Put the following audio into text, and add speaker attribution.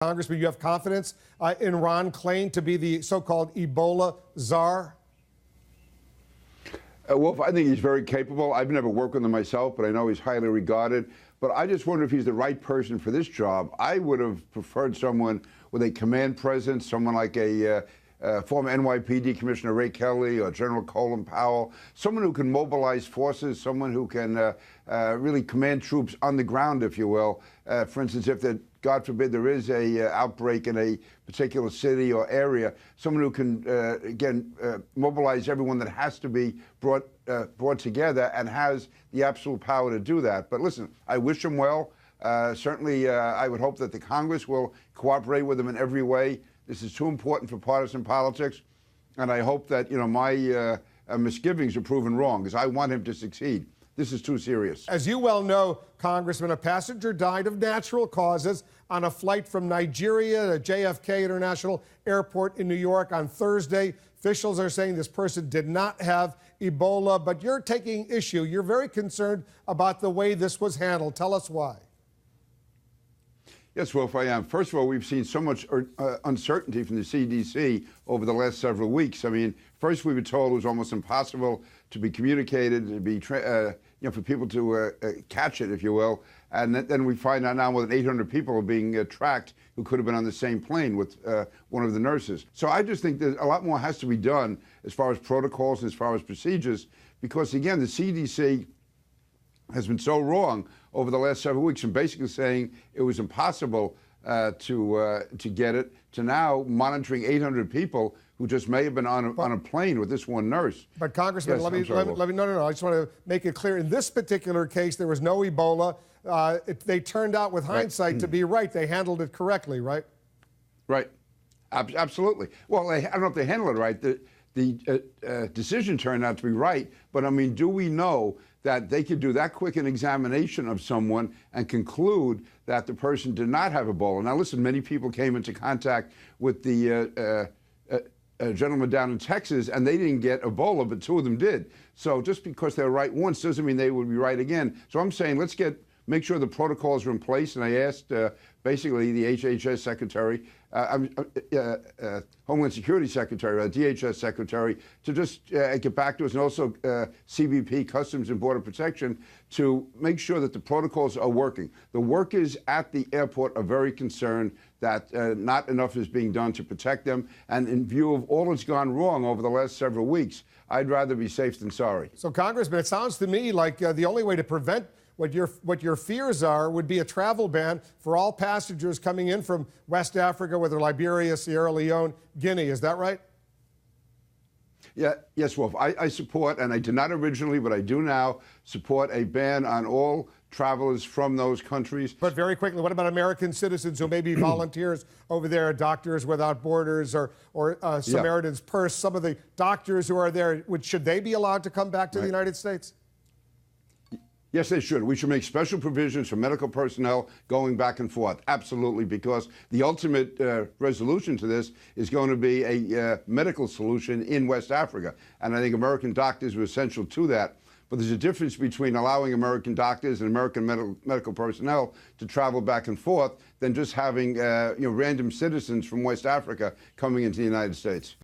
Speaker 1: Congressman, you have confidence in Ron Klain to be the so-called Ebola czar?
Speaker 2: Wolf, I think he's very capable. I've never worked with him myself, but I know he's highly regarded. But I just wonder if he's the right person for this job. I would have preferred someone with a command presence, someone like a former NYPD Commissioner Ray Kelly or General Colin Powell, someone who can mobilize forces, someone who can really command troops on the ground, if you will. For instance, if God forbid there is a outbreak in a particular city or area, someone who can, again, mobilize everyone that has to be brought together and has the absolute power to do that. But listen, I wish him well. Certainly, I would hope that the Congress will cooperate with him in every way. This is too important for partisan politics, and I hope that my misgivings are proven wrong, because I want him to succeed. This is too serious.
Speaker 1: As you well know, Congressman, a passenger died of natural causes on a flight from Nigeria to JFK International Airport in New York on Thursday. Officials are saying this person did not have Ebola, but you're taking issue. You're very concerned about the way this was handled. Tell us why.
Speaker 2: Yes, Wolf, I am. First of all, we've seen so much uncertainty from the CDC over the last several weeks. I mean, first we were told it was almost impossible to be communicated, to be, for people to catch it, if you will. And then we find out now more than 800 people are being tracked who could have been on the same plane with one of the nurses. So I just think that a lot more has to be done as far as protocols and as far as procedures, because, again, the CDC has been so wrong over the last several weeks, and basically saying it was impossible to get it, to now monitoring 800 people who just may have been on a plane with this one nurse.
Speaker 1: But Congressman,
Speaker 2: yes,
Speaker 1: no. I just want to make it clear. In this particular case, there was no Ebola. They turned out, with hindsight, to be right. They handled it correctly, right?
Speaker 2: Right. Absolutely. Well, I don't know if they handled it right. The decision turned out to be right, but I mean, do we know that they could do that quick an examination of someone and conclude that the person did not have Ebola? Now, listen, many people came into contact with the gentleman down in Texas, and they didn't get Ebola, but two of them did. So just because they're right once doesn't mean they would be right again. So I'm saying let's make sure the protocols are in place. And I asked basically the HHS secretary, Homeland Security secretary, DHS secretary, to just get back to us, and also CBP, Customs and Border Protection, to make sure that the protocols are working. The workers at the airport are very concerned that not enough is being done to protect them. And in view of all that's gone wrong over the last several weeks, I'd rather be safe than sorry.
Speaker 1: So, Congressman, it sounds to me like the only way to prevent what your fears are would be a travel ban for all passengers coming in from West Africa, whether Liberia, Sierra Leone, Guinea. Is that right?
Speaker 2: Yeah, yes, Wolf. I support, and I did not originally, but I do now, support a ban on all travelers from those countries.
Speaker 1: But very quickly, what about American citizens who may be volunteers over there, Doctors Without Borders or Samaritan's Purse? Some of the doctors who are there, should they be allowed to come back to the United States?
Speaker 2: Yes, they should. We should make special provisions for medical personnel going back and forth. Absolutely, because the ultimate resolution to this is going to be a medical solution in West Africa. And I think American doctors are essential to that. But there's a difference between allowing American doctors and American medical personnel to travel back and forth than just having random citizens from West Africa coming into the United States.